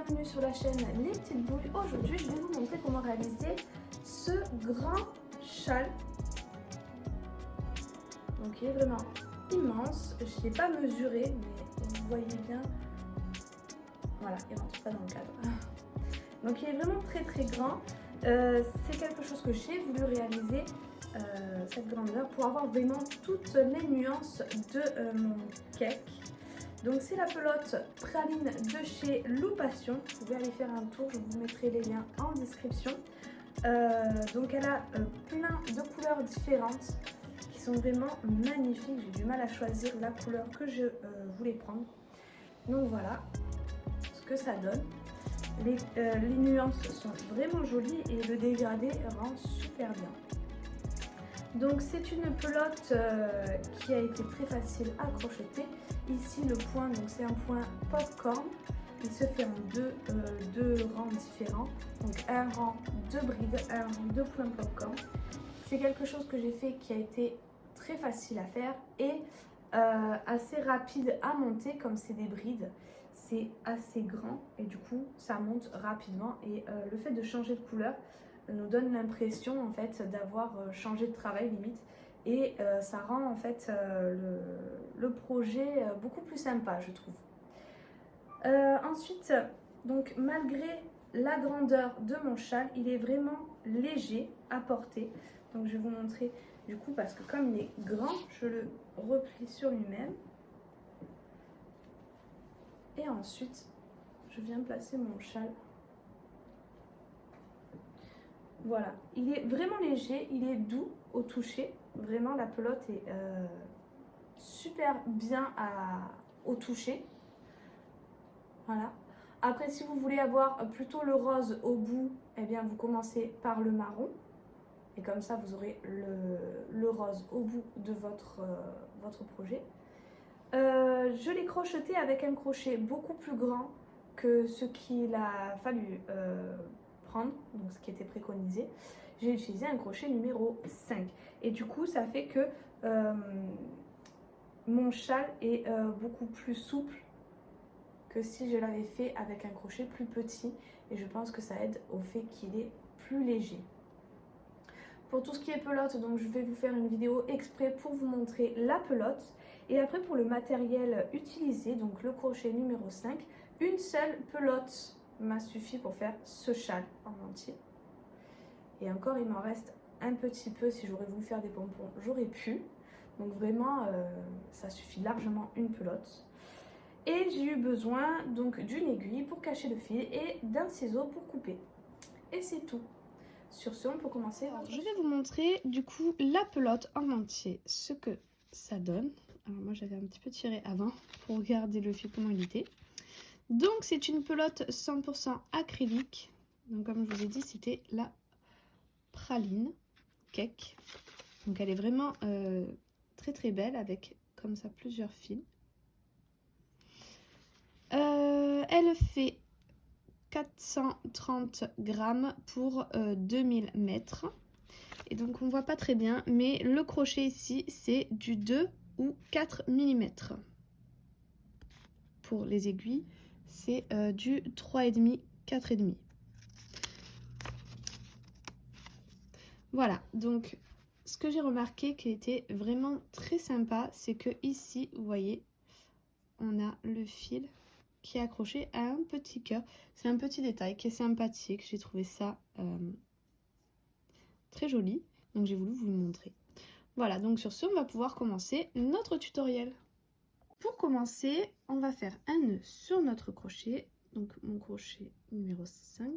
bienvenue sur la chaîne Les Petites Boules. Aujourd'hui je vais vous montrer comment réaliser ce grand châle. Donc il est vraiment immense, je ne l'ai pas mesuré mais vous voyez bien, voilà, il ne rentre pas dans le cadre. Donc il est vraiment très grand, c'est quelque chose que j'ai voulu réaliser, cette grandeur, pour avoir vraiment toutes les nuances de mon cake. Donc c'est la pelote praline de chez Loupation, vous pouvez aller faire un tour, je vous mettrai les liens en description. Donc elle a plein de couleurs différentes qui sont vraiment magnifiques, j'ai du mal à choisir la couleur que je voulais prendre. Donc voilà ce que ça donne, les nuances sont vraiment jolies et le dégradé rend super bien. Donc c'est une pelote qui a été très facile à crocheter. Ici le point, donc c'est un point popcorn. Il se fait en deux rangs différents. Donc un rang de brides, un rang de points popcorn. C'est quelque chose que j'ai fait qui a été très facile à faire et assez rapide à monter, comme c'est des brides. C'est assez grand et du coup ça monte rapidement et le fait de changer de couleur nous donne l'impression en fait d'avoir changé de travail limite et ça rend en fait le projet beaucoup plus sympa, je trouve. Ensuite, donc malgré la grandeur de mon châle, il est vraiment léger à porter. Donc je vais vous montrer du coup, parce que comme il est grand, je le replie sur lui-même et ensuite je viens placer mon châle. Voilà, il est vraiment léger, il est doux au toucher. Vraiment, la pelote est super bien au toucher. Voilà. Après, si vous voulez avoir plutôt le rose au bout, eh bien, vous commencez par le marron. Et comme ça, vous aurez le rose au bout de votre projet. Je l'ai crocheté avec un crochet beaucoup plus grand que ce qu'il a fallu prendre, donc ce qui était préconisé. J'ai utilisé un crochet numéro 5 et du coup ça fait que mon châle est beaucoup plus souple que si je l'avais fait avec un crochet plus petit, et je pense que ça aide au fait qu'il est plus léger. Pour tout ce qui est pelote, donc je vais vous faire une vidéo exprès pour vous montrer la pelote. Et après pour le matériel utilisé, donc le crochet numéro 5, une seule pelote m'a suffi pour faire ce châle en entier. Et encore il m'en reste un petit peu, si j'aurais voulu faire des pompons, j'aurais pu. Donc vraiment ça suffit largement une pelote. Et j'ai eu besoin donc d'une aiguille pour cacher le fil et d'un ciseau pour couper. Et c'est tout. Sur ce, on peut commencer. Alors, je vais vous montrer du coup la pelote en entier, ce que ça donne. Alors moi j'avais un petit peu tiré avant pour regarder le fil comment il était. Donc c'est une pelote 100% acrylique. Donc comme je vous ai dit, c'était la praline cake. Donc elle est vraiment très belle avec comme ça plusieurs fils. Elle fait 430 grammes pour 2000 mètres. Et donc on voit pas très bien, mais le crochet ici c'est du 2 ou 4 mm. Pour les aiguilles c'est du 3,5, 4,5. Voilà, donc ce que j'ai remarqué qui était vraiment très sympa, c'est que ici vous voyez on a le fil qui est accroché à un petit cœur. C'est un petit détail qui est sympathique, j'ai trouvé ça très joli, donc j'ai voulu vous le montrer. Voilà, donc sur ce on va pouvoir commencer notre tutoriel. Pour commencer, on va faire un nœud sur notre crochet, donc mon crochet numéro 5.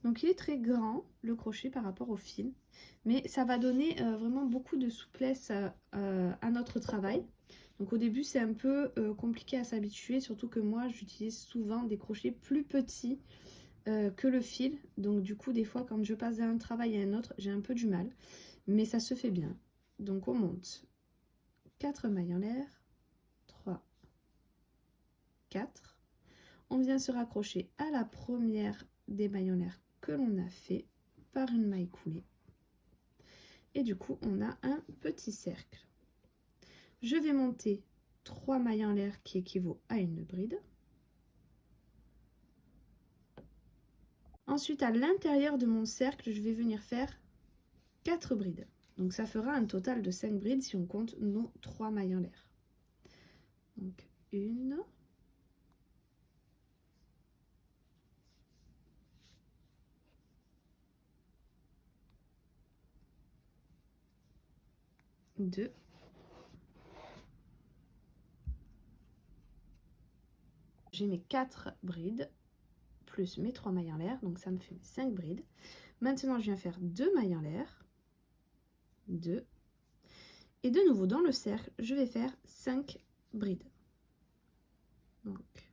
Donc il est très grand le crochet par rapport au fil, mais ça va donner vraiment beaucoup de souplesse à notre travail. Donc au début c'est un peu compliqué à s'habituer, surtout que moi j'utilise souvent des crochets plus petits que le fil. Donc du coup des fois quand je passe d'un travail à un autre j'ai un peu du mal, mais ça se fait bien. Donc on monte 4 mailles en l'air, 3, 4. On vient se raccrocher à la première des mailles en l'air que l'on a fait par une maille coulée. Et du coup, on a un petit cercle. Je vais monter 3 mailles en l'air qui équivaut à une bride. Ensuite, à l'intérieur de mon cercle, je vais venir faire 4 brides. Donc ça fera un total de 5 brides si on compte nos 3 mailles en l'air. Donc 1, 2, j'ai mes 4 brides plus mes 3 mailles en l'air, donc ça me fait 5 brides. Maintenant, je viens faire 2 mailles en l'air, 2, et de nouveau dans le cercle, je vais faire 5 brides. Donc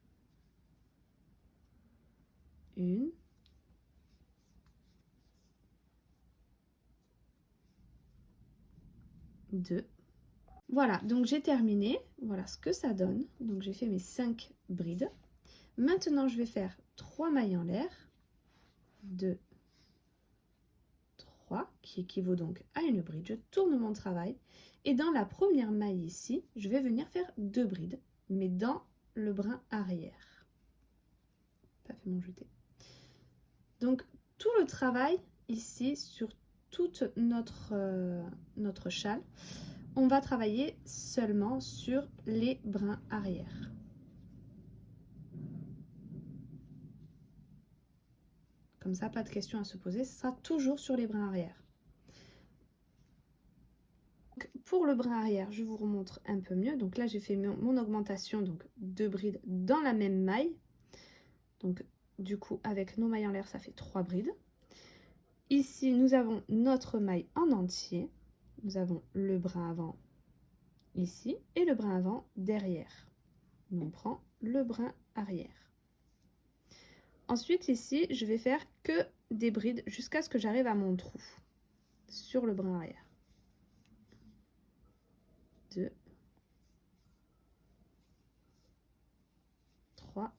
1, 2. Voilà, donc j'ai terminé. Voilà ce que ça donne. Donc j'ai fait mes 5 brides. Maintenant, je vais faire 3 mailles en l'air. 2, 3, qui équivaut donc à une bride. Je tourne mon travail. Et dans la première maille ici, je vais venir faire 2 brides, mais dans le brin arrière. Pas fait mon jeté. Donc tout le travail ici sur toute notre châle, on va travailler seulement sur les brins arrière. Comme ça, pas de questions à se poser, ce sera toujours sur les brins arrière. Donc, pour le brin arrière, je vous remontre un peu mieux. Donc là, j'ai fait mon augmentation, donc 2 brides dans la même maille. Donc du coup, avec nos mailles en l'air, ça fait 3 brides. Ici, nous avons notre maille en entier. Nous avons le brin avant ici et le brin avant derrière. On prend le brin arrière. Ensuite, ici, je vais faire que des brides jusqu'à ce que j'arrive à mon trou sur le brin arrière. 2, 3,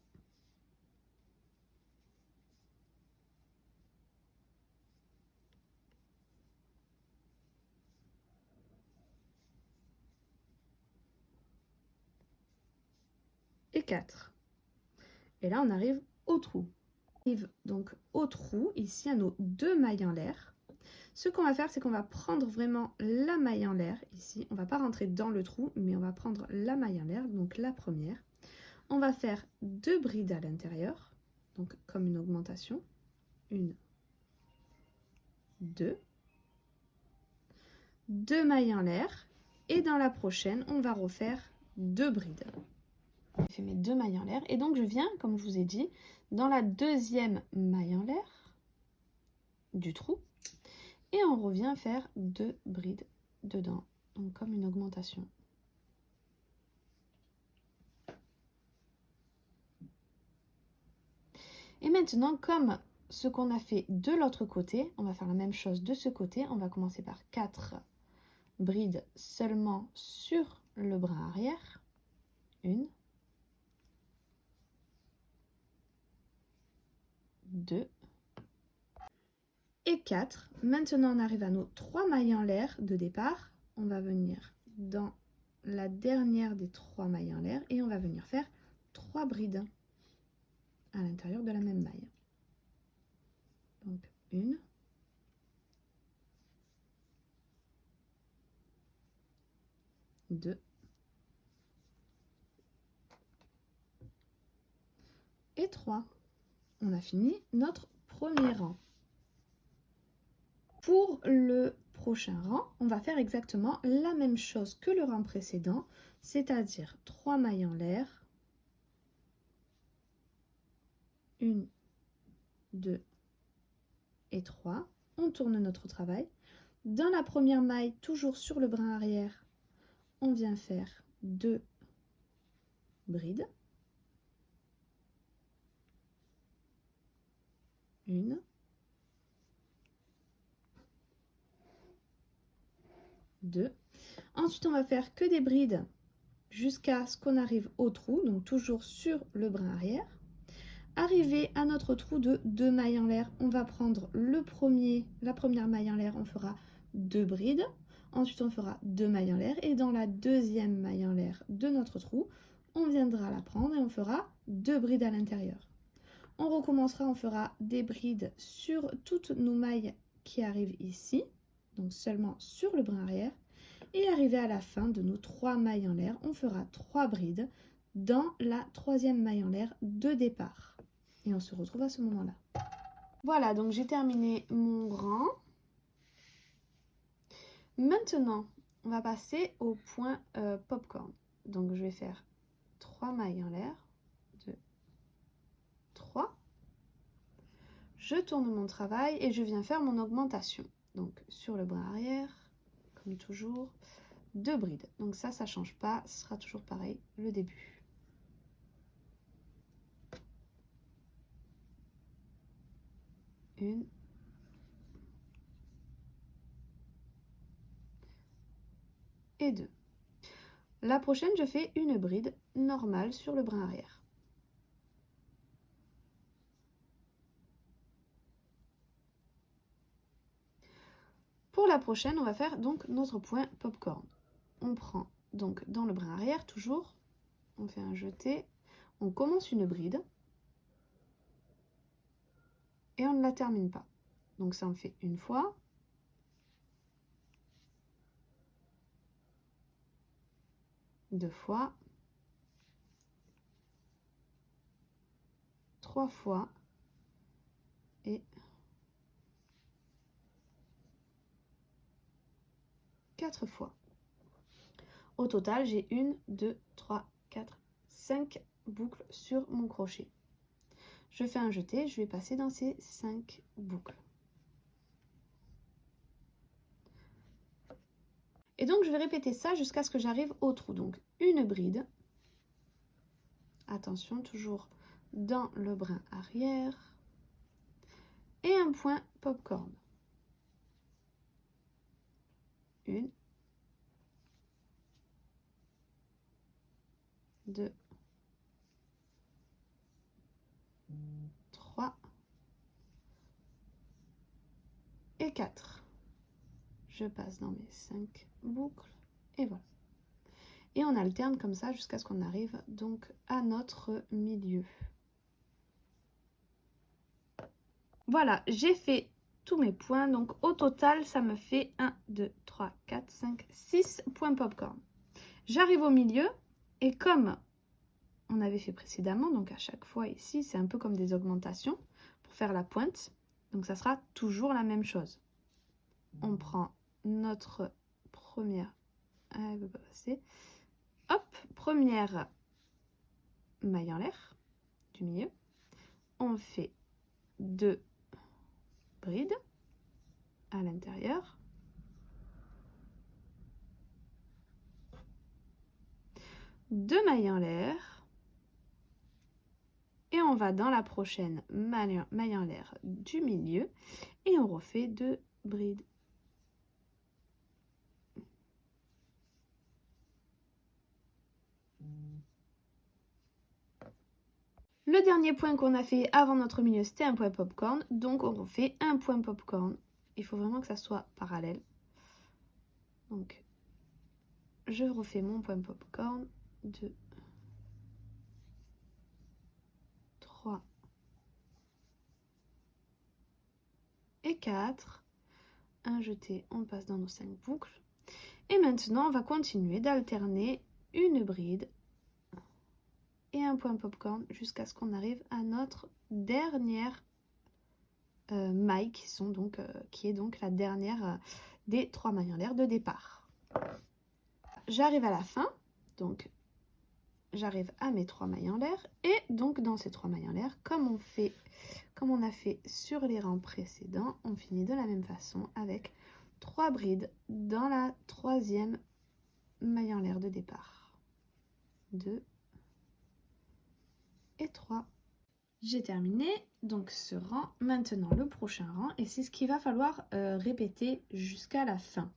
4. Et là, on arrive au trou. On arrive donc au trou, ici, à nos 2 mailles en l'air. Ce qu'on va faire, c'est qu'on va prendre vraiment la maille en l'air, ici. On ne va pas rentrer dans le trou, mais on va prendre la maille en l'air, donc la première. On va faire 2 brides à l'intérieur, donc comme une augmentation. 1, 2. 2 mailles en l'air. Et dans la prochaine, on va refaire 2 brides. J'ai fait mes 2 mailles en l'air et donc je viens, comme je vous ai dit, dans la deuxième maille en l'air du trou et on revient faire 2 brides dedans, donc comme une augmentation. Et maintenant, comme ce qu'on a fait de l'autre côté, on va faire la même chose de ce côté. On va commencer par 4 brides seulement sur le brin arrière. 1, 2 et 4. Maintenant, on arrive à nos 3 mailles en l'air de départ. On va venir dans la dernière des 3 mailles en l'air et on va venir faire 3 brides à l'intérieur de la même maille. Donc 1, 2 et 3. On a fini notre premier rang. Pour le prochain rang, on va faire exactement la même chose que le rang précédent, c'est-à-dire 3 mailles en l'air, 1, 2 et 3. On tourne notre travail. Dans la première maille, toujours sur le brin arrière, on vient faire 2 brides. 1, 2. Ensuite, on va faire que des brides jusqu'à ce qu'on arrive au trou, donc toujours sur le brin arrière. Arrivé à notre trou de 2 mailles en l'air, on va prendre la première maille en l'air, on fera 2 brides. Ensuite, on fera 2 mailles en l'air et dans la deuxième maille en l'air de notre trou, on viendra la prendre et on fera 2 brides à l'intérieur. On recommencera, on fera des brides sur toutes nos mailles qui arrivent ici, donc seulement sur le brin arrière. Et arrivé à la fin de nos 3 mailles en l'air, on fera 3 brides dans la troisième maille en l'air de départ. Et on se retrouve à ce moment-là. Voilà, donc j'ai terminé mon rang. Maintenant, on va passer au point popcorn. Donc je vais faire 3 mailles en l'air, 2, 3. Je tourne mon travail et je viens faire mon augmentation. Donc sur le brin arrière, comme toujours, 2 brides. Donc ça ne change pas, ce sera toujours pareil, le début. Une. Et 2. La prochaine, je fais une bride normale sur le brin arrière. Pour la prochaine, on va faire donc notre point popcorn. On prend donc dans le brin arrière toujours, on fait un jeté, on commence une bride et on ne la termine pas. Donc ça on le fait une fois, deux fois, 3 fois et 4 fois. Au total, j'ai 1, 2, 3, 4, 5 boucles sur mon crochet. Je fais un jeté, je vais passer dans ces 5 boucles. Et donc, je vais répéter ça jusqu'à ce que j'arrive au trou. Donc, une bride. Attention, toujours dans le brin arrière. Et un point popcorn. 1, 2, 3 et 4. Je passe dans mes 5 boucles et voilà. Et on alterne comme ça jusqu'à ce qu'on arrive donc à notre milieu. Voilà, j'ai fait tous mes points. Donc au total, ça me fait 1, 2, 3, 4, 5, 6 points popcorn. J'arrive au milieu et comme on avait fait précédemment, donc à chaque fois ici, c'est un peu comme des augmentations pour faire la pointe. Donc ça sera toujours la même chose. On prend notre première... Ah, elle ne veut pas passer. Hop, première maille en l'air du milieu. On fait 2 brides à l'intérieur. Deux mailles en l'air. Et on va dans la prochaine maille en l'air du milieu. Et on refait 2 brides. Le dernier point qu'on a fait avant notre milieu, c'était un point popcorn. Donc on refait un point popcorn. Il faut vraiment que ça soit parallèle. Donc je refais mon point popcorn. 2, 3 et 4. Un jeté, on passe dans nos 5 boucles. Et maintenant, on va continuer d'alterner une bride et un point popcorn jusqu'à ce qu'on arrive à notre dernière maille qui est donc la dernière des 3 mailles en l'air de départ. J'arrive à la fin, donc j'arrive à mes 3 mailles en l'air et donc dans ces 3 mailles en l'air, comme on a fait sur les rangs précédents, on finit de la même façon avec 3 brides dans la troisième maille en l'air de départ. 2 et 3. J'ai terminé donc ce rang. Maintenant le prochain rang et c'est ce qu'il va falloir répéter jusqu'à la fin.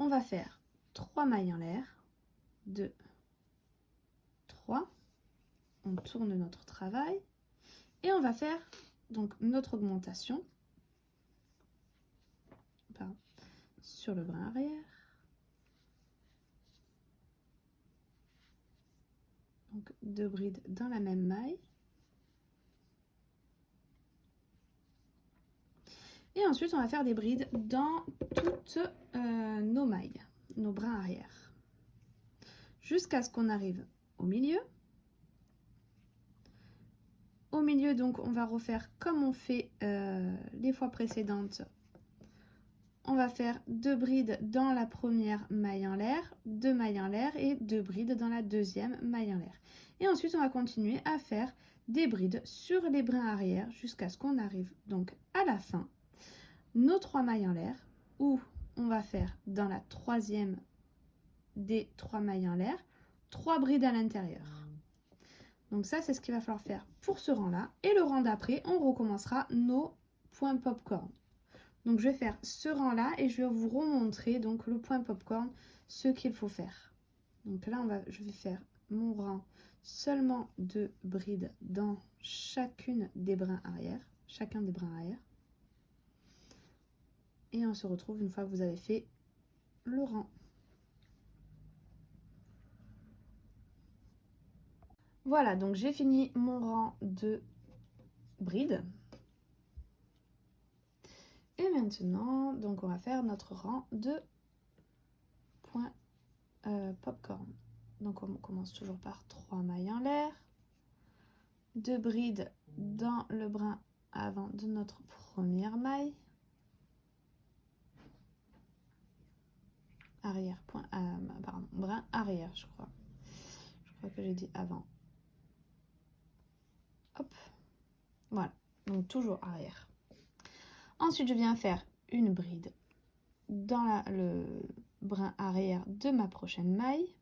On va faire 3 mailles en l'air, 2, 3. On tourne notre travail et on va faire donc notre augmentation. Pardon. sur le brin arrière. Donc 2 brides dans la même maille. Et ensuite, on va faire des brides dans toutes nos mailles, nos brins arrière. Jusqu'à ce qu'on arrive au milieu. Au milieu, donc, on va refaire comme on fait les fois précédentes. On va faire 2 brides dans la première maille en l'air, 2 mailles en l'air et 2 brides dans la deuxième maille en l'air. Et ensuite, on va continuer à faire des brides sur les brins arrière jusqu'à ce qu'on arrive donc à la fin. Nos 3 mailles en l'air, où on va faire dans la troisième des 3 mailles en l'air 3 brides à l'intérieur. Donc ça, c'est ce qu'il va falloir faire pour ce rang là, et le rang d'après on recommencera nos points popcorn. Donc je vais faire ce rang là et je vais vous remontrer donc le point popcorn, ce qu'il faut faire. Donc là je vais faire mon rang seulement de brides dans chacun des brins arrière. Et on se retrouve une fois que vous avez fait le rang. Voilà, donc j'ai fini mon rang de brides. Et maintenant, donc on va faire notre rang de points popcorn. Donc on commence toujours par 3 mailles en l'air, 2 brides dans le brin avant de notre première maille. Arrière, brin arrière, je crois. Je crois que j'ai dit avant. Hop, voilà, donc toujours arrière. Ensuite, je viens faire une bride dans le brin arrière de ma prochaine maille.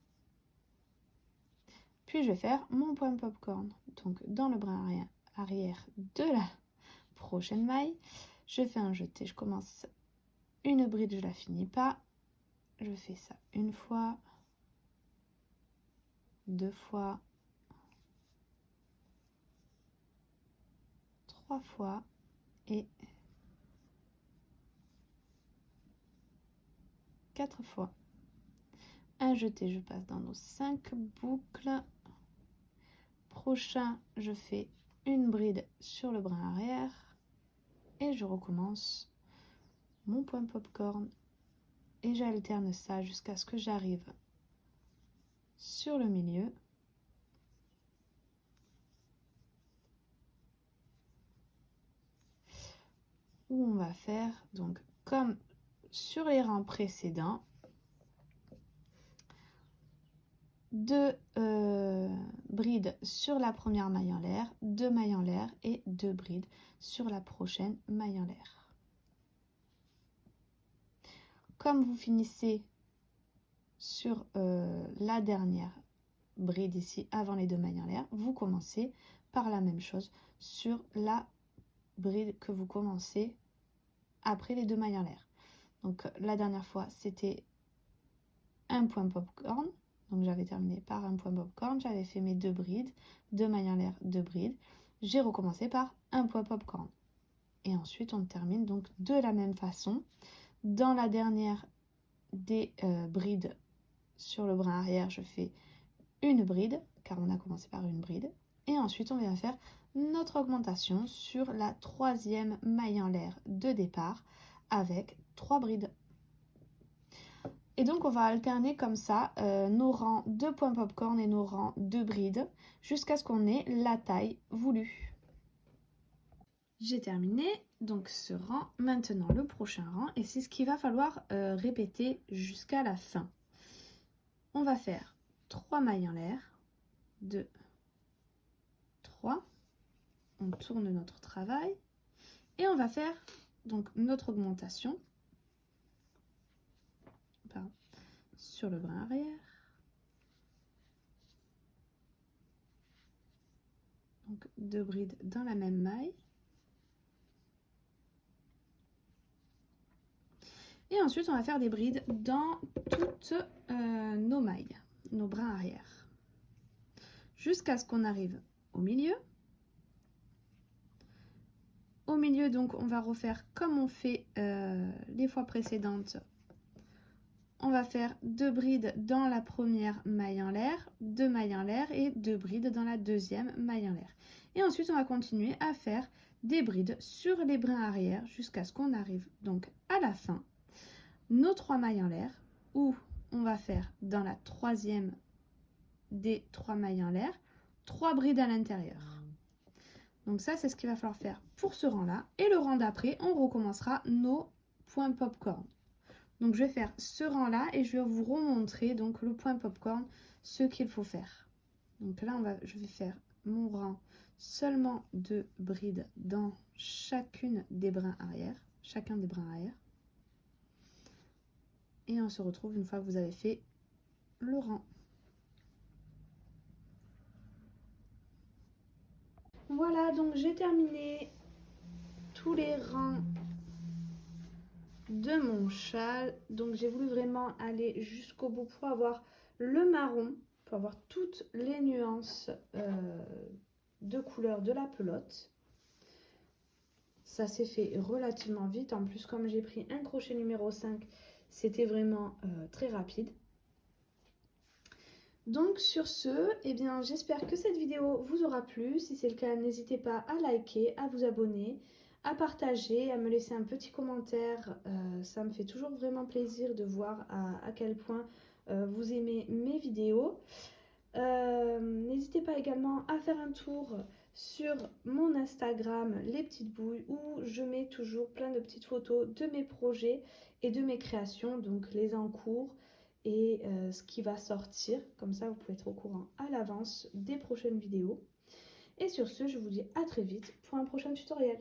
Puis, je vais faire mon point popcorn. Donc, dans le brin arrière de la prochaine maille, je fais un jeté. Je commence une bride, je la finis pas. Je fais ça une fois, 2 fois, 3 fois et 4 fois. Un jeté, je passe dans nos 5 boucles. Prochain, je fais une bride sur le brin arrière et je recommence mon point popcorn et j'alterne ça jusqu'à ce que j'arrive sur le milieu. Où on va faire donc comme sur les rangs précédents, 2 brides sur la première maille en l'air, 2 mailles en l'air et 2 brides sur la prochaine maille en l'air. Comme vous finissez sur la dernière bride ici avant les 2 mailles en l'air, vous commencez par la même chose sur la bride que vous commencez après les 2 mailles en l'air. Donc la dernière fois c'était un point popcorn, donc j'avais terminé par un point popcorn, j'avais fait mes 2 brides, 2 mailles en l'air, 2 brides, j'ai recommencé par un point popcorn et ensuite on termine donc de la même façon. Dans la dernière des brides sur le brin arrière, je fais une bride car on a commencé par une bride et ensuite on vient faire notre augmentation sur la troisième maille en l'air de départ avec 3 brides. Et donc on va alterner comme ça nos rangs de points popcorn et nos rangs de brides jusqu'à ce qu'on ait la taille voulue. J'ai terminé donc ce rang, maintenant le prochain rang, et c'est ce qu'il va falloir répéter jusqu'à la fin. On va faire 3 mailles en l'air, 2, 3, on tourne notre travail et on va faire donc notre augmentation sur le brin arrière. Donc 2 brides dans la même maille. Et ensuite, on va faire des brides dans toutes nos mailles, nos brins arrière. Jusqu'à ce qu'on arrive au milieu. Au milieu, donc, on va refaire comme on fait les fois précédentes. on va faire 2 brides dans la première maille en l'air, 2 mailles en l'air et 2 brides dans la deuxième maille en l'air. Et ensuite, on va continuer à faire des brides sur les brins arrière jusqu'à ce qu'on arrive donc à la fin, nos 3 mailles en l'air, où on va faire dans la troisième des 3 mailles en l'air, 3 brides à l'intérieur. Donc ça, c'est ce qu'il va falloir faire pour ce rang-là. Et le rang d'après, on recommencera nos points popcorn. Donc je vais faire ce rang-là et je vais vous remontrer donc le point popcorn, ce qu'il faut faire. Donc là, je vais faire mon rang seulement de brides dans chacun des brins arrière. Et on se retrouve une fois que vous avez fait le rang. Voilà, donc j'ai terminé tous les rangs de mon châle. Donc j'ai voulu vraiment aller jusqu'au bout pour avoir le marron, pour avoir toutes les nuances de couleur de la pelote. Ça s'est fait relativement vite. En plus, comme j'ai pris un crochet numéro 5, c'était vraiment très rapide. Donc sur ce, eh bien, j'espère que cette vidéo vous aura plu. Si c'est le cas, n'hésitez pas à liker, à vous abonner, à partager, à me laisser un petit commentaire. Ça me fait toujours vraiment plaisir de voir à quel point vous aimez mes vidéos. N'hésitez pas également à faire un tour sur mon Instagram, les petites bouilles, où je mets toujours plein de petites photos de mes projets et de mes créations, donc les en cours et ce qui va sortir. Comme ça, vous pouvez être au courant à l'avance des prochaines vidéos. Et sur ce, je vous dis à très vite pour un prochain tutoriel.